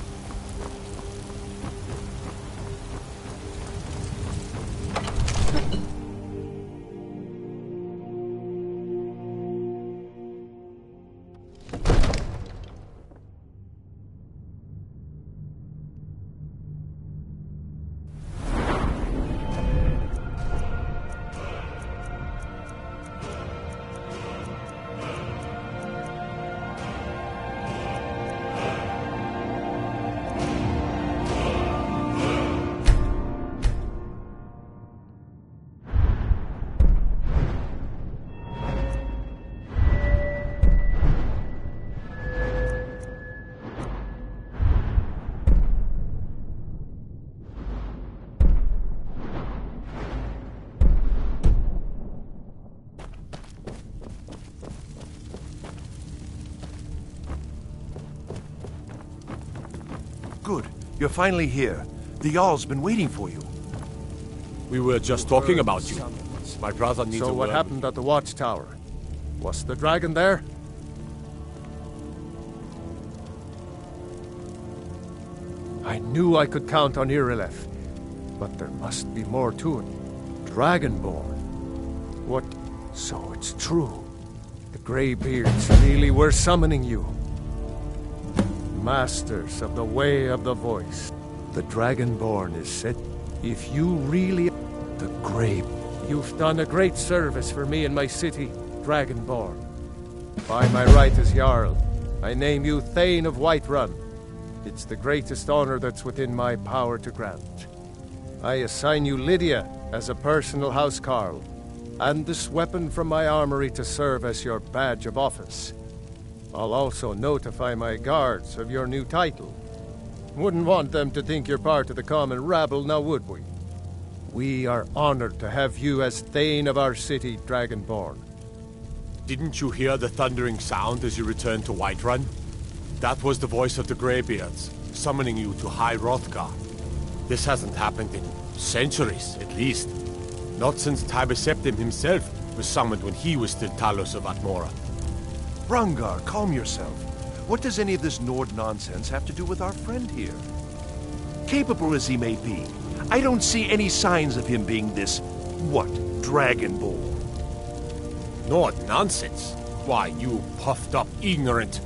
Good. You're finally here. The Jarl's been waiting for you. We were just talking about you. My brother needs a So what word. happened at the watchtower? Was the dragon there? I knew I could count on Irileth, but there must be more to it. Dragonborn. What? So it's true. The Greybeards really were summoning you. Masters of the Way of the Voice. The Dragonborn is said. If you really... The Grey... You've done a great service for me and my city, Dragonborn. By my right as Jarl, I name you Thane of Whiterun. It's the greatest honor that's within my power to grant. I assign you Lydia as a personal housecarl, and this weapon from my armory to serve as your badge of office. I'll also notify my guards of your new title. Wouldn't want them to think you're part of the common rabble, now would we? We are honored to have you as Thane of our city, Dragonborn. Didn't you hear the thundering sound as you returned to Whiterun? That was the voice of the Greybeards, summoning you to High Hrothgar. This hasn't happened in centuries, at least. Not since Tiber Septim himself was summoned when he was still Talos of Atmora. Rangar, calm yourself. What does any of this Nord nonsense have to do with our friend here? Capable as he may be, I don't see any signs of him being this, what, Dragonborn? Nord nonsense? Why, you puffed up ignorant.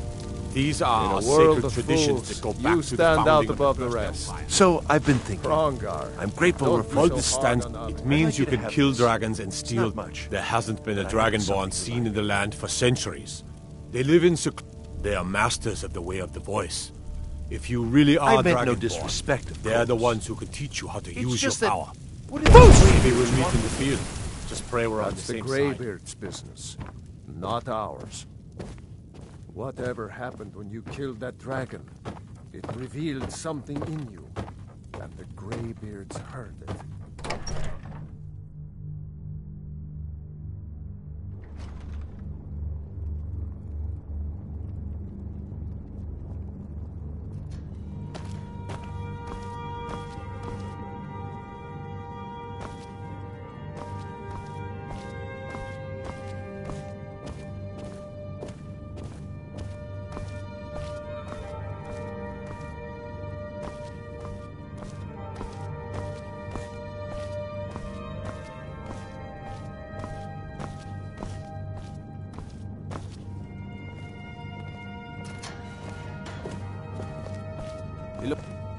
These are In a world sacred of traditions fools, that go back you to the stand founding out of above the the First rest. Empire. So, I've been thinking. Rangar, I'm grateful don't for be Understand, so hard on it others. means you I'd like you can to have kill this. dragons and It's steal not them. much. There hasn't been a But I think dragonborn something seen in the land for centuries. They live in They are masters of the Way of the Voice. If you really are I meant no dragonborn, disrespect, of they're the course. ones who can teach you how to It's use your just that- power. What is Maybe we'll meet in the field. Just pray we're on the That's the same side. Greybeard's business, not ours. Whatever happened when you killed that dragon, it revealed something in you, and the Greybeards heard it.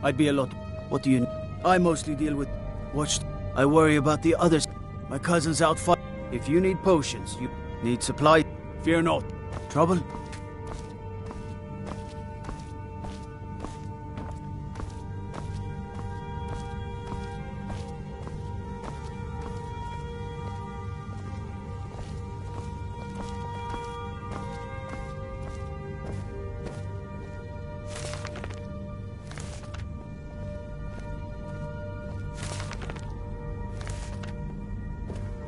I'd be a lot. What do you... I mostly deal with... Watch... I worry about the others. My cousin's out fight. If you need potions, you need supply. Fear not. Trouble?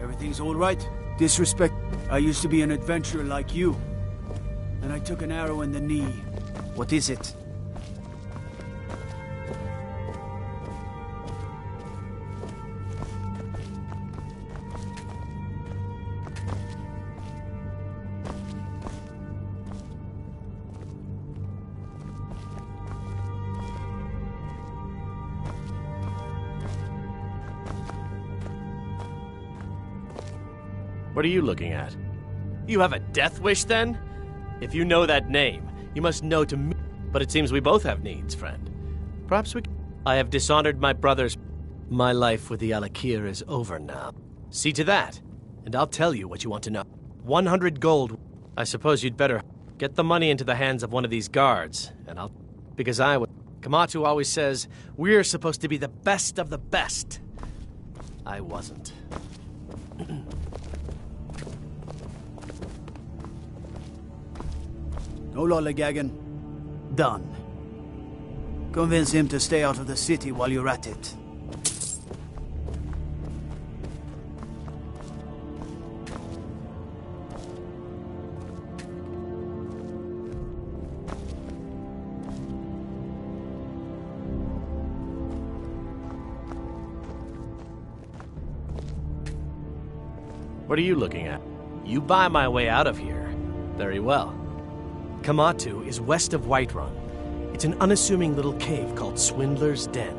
Everything's all right? Disrespect. I used to be an adventurer like you. And I took an arrow in the knee. What is it? What are you looking at? You have a death wish, then? If you know that name, you must know to me. But it seems we both have needs, friend. Perhaps we... I have dishonored my brothers. My life with the Alakir is over now. See to that, and I'll tell you what you want to know. 100 gold. I suppose you'd better get the money into the hands of one of these guards, and I'll... Because I would... Kamatu always says, we're supposed to be the best of the best. I wasn't. No lollygagging. Done. Convince him to stay out of the city while you're at it. What are you looking at? You buy my way out of here. Very well. Kamatu is west of Whiterun. It's an unassuming little cave called Swindler's Den.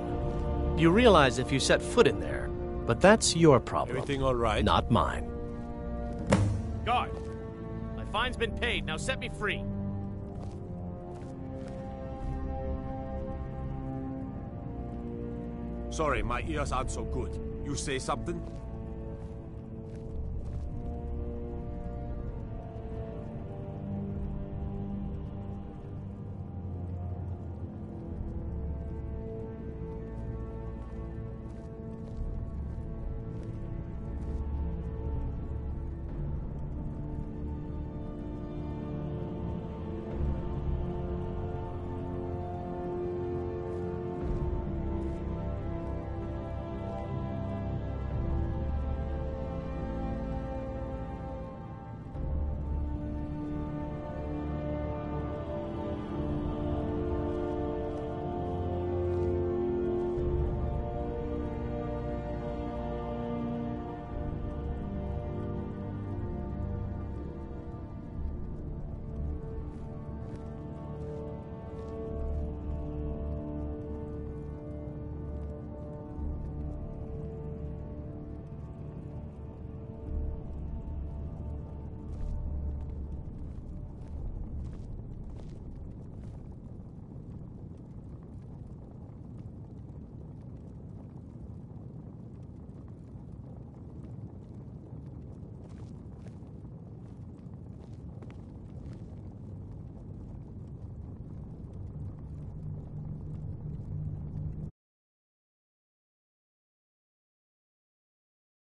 You realize if you set foot in there, but that's your problem. Everything all right? Not mine. Guard! My fine's been paid, now set me free. Sorry, my ears aren't so good. You say something?